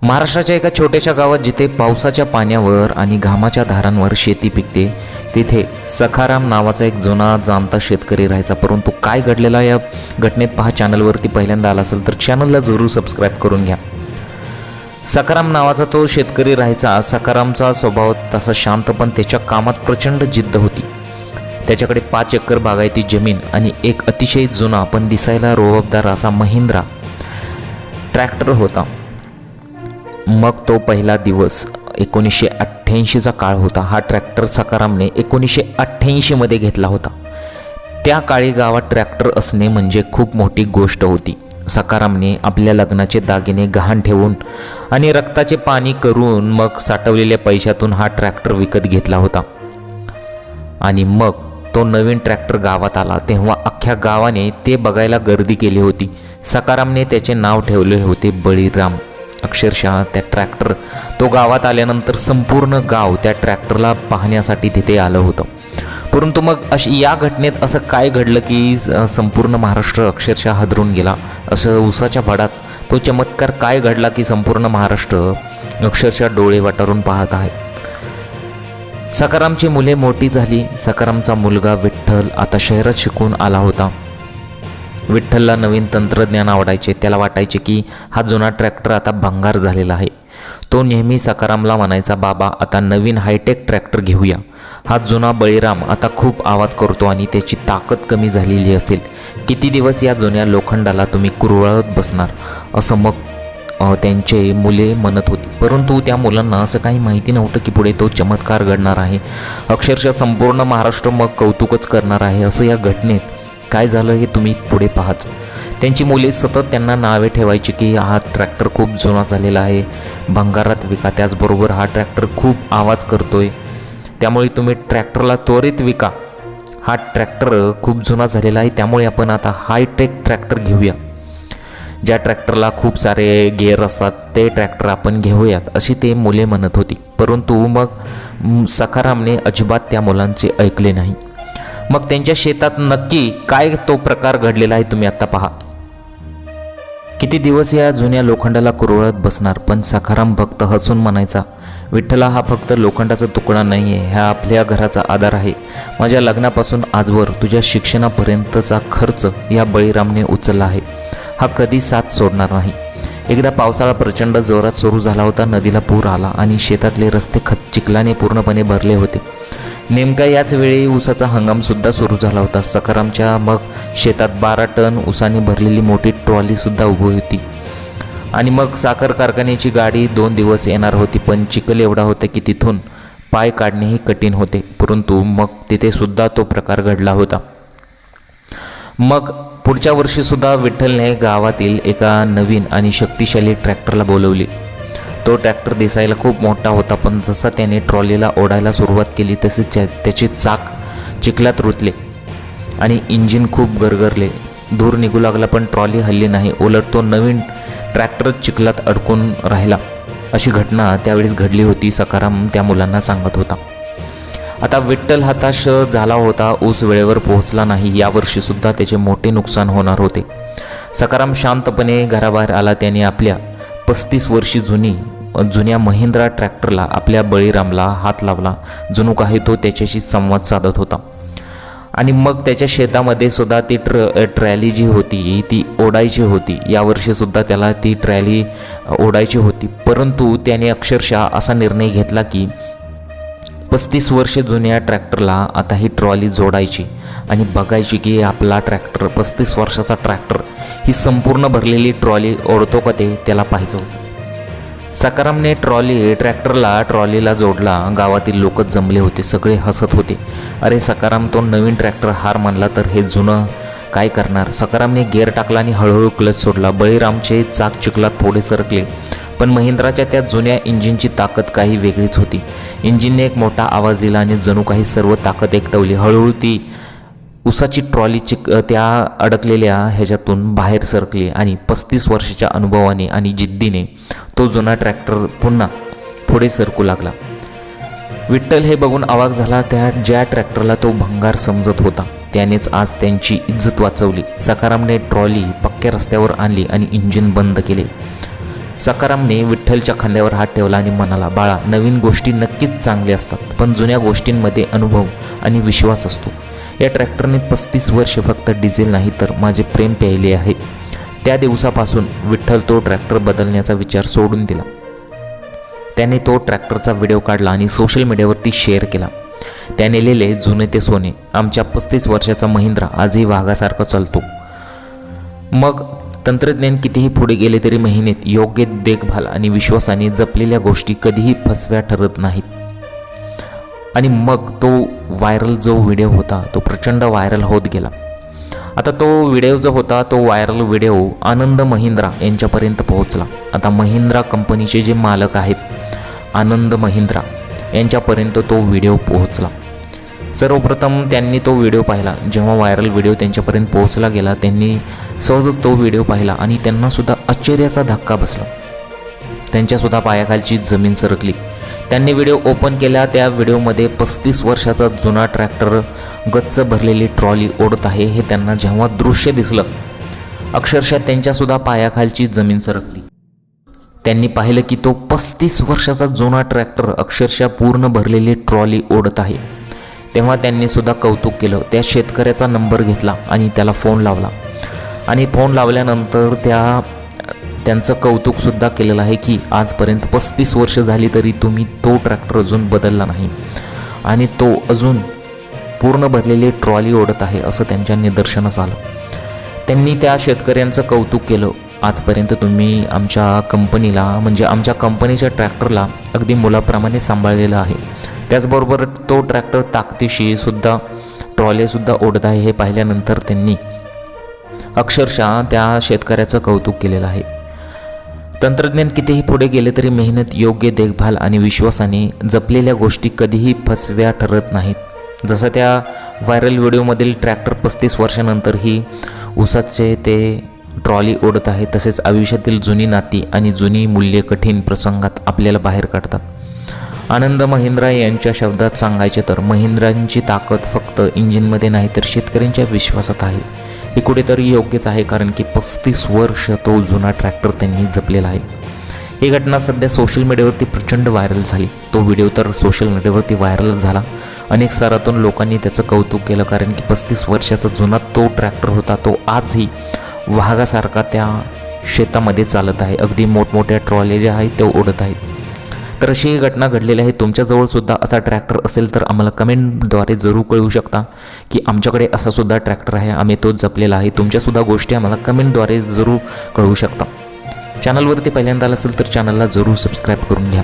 महाराष्ट्राच्या एका छोट्याशा गावात जिथे पावसाच्या पाण्यावर आणि घामाच्या धारांवर शेती पिकते, तिथे सखाराम नावाचा एक जुना जाणता शेतकरी राहायचा. परंतु काय घडलेला या घटनेत पहा. चॅनलवरती पहिल्यांदा आला असेल तर चॅनलला जरूर सबस्क्राईब करून घ्या. सखाराम नावाचा तो शेतकरी राहायचा. सखारामचा स्वभाव तसा शांत, पण त्याच्या कामात प्रचंड जिद्द होती. त्याच्याकडे 5 एकर बागायती जमीन आणि एक अतिशय जुना पण दिसायला रोबदार असा महिंद्रा ट्रॅक्टर होता. मग तो पहिला दिवस 1988चा काळ होता. हा ट्रॅक्टर सखारामने 1988मध्ये घेतला होता. त्या काळी गावात ट्रॅक्टर असणे म्हणजे खूप मोठी गोष्ट होती. सखारामने आपल्या लग्नाचे दागिने गहाण ठेवून आणि रक्ताचे पाणी करून मग साठवलेल्या पैशातून हा ट्रॅक्टर विकत घेतला होता. आणि मग तो नवीन ट्रॅक्टर गावात आला तेव्हा अख्ख्या गावाने ते बघायला गर्दी केली होती. सखारामने त्याचे नाव ठेवले होते बळीराम. अक्षरशः तो गावात आल्यानंतर संपूर्ण गाव त्या ट्रॅक्टरला पाहण्यासाठी तिथे आलं होतं. परंतु मग या घटनेत असं काय घडलं की संपूर्ण महाराष्ट्र अक्षरशः हादरून गेला. असं उसाच्या भाडात तो चमत्कार काय घडला की संपूर्ण महाराष्ट्र अक्षरशः डोळे वाटारून पाहत आहे. सखारामची मुले मोठी झाली. सखारामचा मुलगा विठ्ठल आता शहरात शिकून आला होता. विठ्ठलला नवीन तंत्रज्ञान आवडायचे. त्याला वाटायचे की हा जुना ट्रॅक्टर आता भंगार झालेला आहे. तो नेहमी सखारामला म्हणायचा, बाबा आता नवीन हायटेक ट्रॅक्टर घेऊया. हा जुना बळीराम आता खूप आवाज करतो आणि त्याची ताकद कमी झालेली असेल. किती दिवस या जुन्या लोखंडाला तुम्ही कुरवाळत बसणार, असं मग त्यांचे मुले म्हणत होती. परंतु त्या मुलांना असं काही माहिती नव्हतं की पुढे तो चमत्कार घडणार आहे. अक्षरशः संपूर्ण महाराष्ट्र मग कौतुकच करणार आहे. असं या घटनेत काय झालं हे तुम्ही पुढे पाहाच. त्यांची मुले सतत त्यांना नावे ठेवायची की हा ट्रॅक्टर खूप जुना झालेला आहे, भंगारात विका. त्याचबरोबर हा ट्रॅक्टर खूप आवाज करतोय, त्यामुळे तुम्ही ट्रॅक्टरला त्वरित विका. हा ट्रॅक्टर खूप जुना झालेला आहे, त्यामुळे आपण आता हायटेक ट्रॅक्टर घेऊया. ज्या ट्रॅक्टरला खूप सारे गिअर असतात ते ट्रॅक्टर आपण घेऊयात, अशी ते मुले म्हणत होती. परंतु मग सखारामने अजिबात त्या मुलांचे ऐकले नाही. मग त्यांच्या शेतात नक्की काय तो प्रकार घडलेला आहे तुम्ही आता पहा. किती दिवस या जुन्या लोखंडाला कुरवळत बसणार. पण सखाराम फक्त हसून म्हणायचा, विठ्ठला हा फक्त लोखंडाचा तुकडा नाही आहे, हा आपल्या घराचा आधार आहे. माझ्या लग्नापासून आजवर तुझ्या शिक्षणापर्यंतचा खर्च या बळीरामने उचलला आहे. हा कधी साथ सोडणार नाही. एकदा पावसाळा प्रचंड जोरात सुरू झाला होता. नदीला पूर आला आणि शेतातले रस्ते चिखलाने पूर्णपणे भरले होते. नेमका याच वेळी ऊसाचा हंगामसुद्धा सुरू झाला होता. सखारामच्या मग शेतात 12 टन ऊसाने भरलेली मोठी ट्रॉलीसुद्धा उभी होती. आणि मग साखर कारखान्याची गाडी 2 दिवस येणार होती. पण चिखल एवढा होता की तिथून पाय काढणेही कठीण होते. परंतु मग तिथे सुद्धा तो प्रकार घडला होता. मग पुढच्या वर्षीसुद्धा विठ्ठलने गावातील एका नवीन आणि शक्तिशाली ट्रॅक्टरला बोलवले. तो ट्रॅक्टर दिसायला खूप मोठा होता, पण जसा त्याने ट्रॉलीला ओढायला सुरुवात केली तसे त्याचे चाक चिखलात रुतले आणि इंजिन खूप गरगरले. धूर निघू लागला, पण ट्रॉली हलली नाही. उलट तो नवीन ट्रॅक्टर चिखलात अडकून राहिला. अशी घटना त्यावेळेस घडली होती. सखाराम त्या मुलांना सांगत होता. आता विठ्ठल हताश झाला होता. ऊस वेळेवर पोहोचला नाही. यावर्षीसुद्धा त्याचे मोठे नुकसान होणार होते. सखाराम शांतपणे घराबाहेर आला. त्याने आपल्या 35 वर्षी जुन्या महिंद्रा ट्रॅक्टरला आपल्या बळीरामला हात लावला. जणू काही तो त्याच्याशी संवाद साधत होता. आणि मग त्याच्या शेतामध्ये सुद्धा ती ट्रॅली जी होती ती ओढायची होती. यावर्षीसुद्धा त्याला ती ट्रॅली ओढायची होती. परंतु त्याने अक्षरशः असा निर्णय घेतला की 35 वर्षे जुन्या ट्रॅक्टरला आता ही ट्रॉली जोडायची आणि बघायची की आपला ट्रॅक्टर 35 वर्षाचा ट्रॅक्टर ही संपूर्ण भरलेली ट्रॉली ओढतो का ते त्याला पाहायचं होतं. सखारामने ट्रॉलीला जोडला. गावातील लोकच जमले होते. सगळे हसत होते. अरे सखाराम, तो नवीन ट्रॅक्टर हार मानला तर हे जुनं काय करणार. सखारामने गिअर टाकला आणि हळूहळू क्लच सोडला. बळीरामचे चाक चिखलात थोडे सरकले, पण महिंद्राच्या त्या जुन्या इंजिनची ताकद काही वेगळीच होती. इंजिनने एक मोठा आवाज दिला आणि जणू काही सर्व ताकद एकवटली. हळूहळू ती उसाची ट्रॉली त्या अडकलेल्या ह्याच्यातून बाहेर सरकली आणि 35 वर्षाच्या अनुभवाने आणि जिद्दीने तो जुना ट्रॅक्टर पुन्हा पुढे सरकू लागला. विठ्ठल हे बघून अवाक झाला. ज्या ट्रॅक्टरला तो भंगार समजत होता त्यानेच आज त्यांची इज्जत वाचवली. सखारामने ट्रॉली पक्क्या रस्त्यावर आणली आणि इंजिन बंद केले. सकारामने विठ्ठलच्या खांद्यावर हात ठेवला आणि म्हणाला, बाळा, नवीन गोष्टी नक्कीच चांगल्या असतात, पण जुन्या गोष्टींमध्ये अनुभव आणि विश्वास असतो. या ट्रॅक्टरने 35 वर्ष फक्त डिझेल नाही तर माझे प्रेम प्यायले आहे. त्या दिवसापासून विठ्ठल तो ट्रॅक्टर बदलण्याचा विचार सोडून दिला. त्याने तो ट्रॅक्टरचा व्हिडिओ काढला आणि सोशल मीडियावरती शेअर केला. त्याने लिहिले, जुने ते सोने, आमच्या 35 वर्षाचा महिंद्रा आजही वाघासारखा चालतो. मग तंत्रज्ञान कितीही पुढे गेले तरी मेहनत, योग्य देखभाल आणि विश्वासाने जपलेल्या गोष्टी कधीही फसव्या ठरत नाहीत. आणि मग तो व्हायरल जो व्हिडिओ होता तो प्रचंड व्हायरल होत गेला. आता तो व्हिडिओ जो होता तो व्हायरल व्हिडिओ आनंद महिंद्रा यांच्यापर्यंत पोहोचला. आता महिंद्रा कंपनीचे जे मालक आहेत आनंद महिंद्रा यांच्यापर्यंत तो व्हिडिओ पोहोचला. सर्वप्रथम त्यांनी तो व्हिडिओ पाहिला. जेव्हा व्हायरल व्हिडिओ त्यांच्यापर्यंत पोहोचला गेला त्यांनी सहजच तो व्हिडिओ पाहिला आणि त्यांनासुद्धा आश्चर्याचा धक्का बसला. त्यांच्यासुद्धा पायाखालची जमीन सरकली. त्यांनी व्हिडिओ ओपन केला. त्या व्हिडिओमध्ये 35 वर्षाचा जुना ट्रॅक्टर गच्च भरलेली ट्रॉली ओढत आहे हे त्यांना जेव्हा दृश्य दिसलं अक्षरशः त्यांच्यासुद्धा पायाखालची जमीन सरकली. त्यांनी पाहिलं की तो 35 वर्षाचा जुना ट्रॅक्टर अक्षरशः पूर्ण भरलेली ट्रॉली ओढत आहे. तेव्हा त्यांनी सुद्धा कौतुक केलं. त्या शेतकऱ्याचा नंबर घेतला आणि त्याला फोन लावला आणि फोन लावल्यानंतर त्यांचं कौतुकसुद्धा केलेलं आहे की आजपर्यंत 35 वर्ष झाली तरी तुम्ही तो ट्रॅक्टर अजून बदलला नाही आणि तो अजून पूर्ण भरलेली ट्रॉली ओढत आहे असं त्यांच्या निदर्शनास आलं. त्यांनी त्या शेतकऱ्यांचं कौतुक केलं. आजपर्यंत तुम्ही आमच्या कंपनीला म्हणजे आमच्या कंपनीच्या ट्रॅक्टरला अगदी मुलाप्रमाणे सांभाळलेलं आहे. त्याचबरोबर तो ट्रॅक्टर ताकदीशी सुद्धा ट्रॉलीसुद्धा ओढत आहे हे पाहिल्यानंतर त्यांनी अक्षरशः त्या शेतकऱ्याचं कौतुक केलेलं आहे. तंत्रज्ञान कितीही पुढे गेले तरी मेहनत, योग्य देखभाल आणि विश्वासाने जपलेल्या गोष्टी कधीही फसव्या ठरत नाहीत. जसं त्या व्हायरल व्हिडिओमधील ट्रॅक्टर 35 वर्षानंतरही ऊसाचे ते ट्रॉली ओढत आहे. तसेच आयुष्यातील जुनी नाती आणि जुनी मूल्ये कठीण प्रसंगात आपल्याला बाहेर काढतात. आनंद महिंद्रा यांच्या शब्दात सांगायचे तर महिंद्रांची ताकद फक्त इंजिनमध्ये नाही तर शेतकऱ्यांच्या विश्वासात आहे. हे कुठेतरी योग्यच आहे कारण की 35 वर्ष तो जुना ट्रॅक्टर त्यांनी जपलेला आहे. ही घटना सध्या सोशल मीडियावरती प्रचंड व्हायरल झाली. तो व्हिडिओ तर सोशल मीडियावरती व्हायरल झाला. अनेक स्तरातून लोकांनी त्याचं कौतुक केलं कारण की 35 वर्षाचा जुना तो ट्रॅक्टर होता तो आजही वाघासारखा त्या शेतामध्ये चालत आहे. अगदी मोठमोठ्या ट्रॉली ज्या आहेत त्या ओढत आहेत. तर अशी ही घटना घडलेली आहे. तुमच्याजवळसुद्धा असा ट्रॅक्टर असेल तर आम्हाला कमेंटद्वारे जरूर कळवू शकता की आमच्याकडे असासुद्धा ट्रॅक्टर आहे, आम्ही तो जपलेला आहे. तुमच्यासुद्धा गोष्टी आम्हाला कमेंटद्वारे जरूर कळवू शकता. चॅनलवरती पहिल्यांदा आला असेल तर चॅनलला जरूर सबस्क्राईब करून घ्या.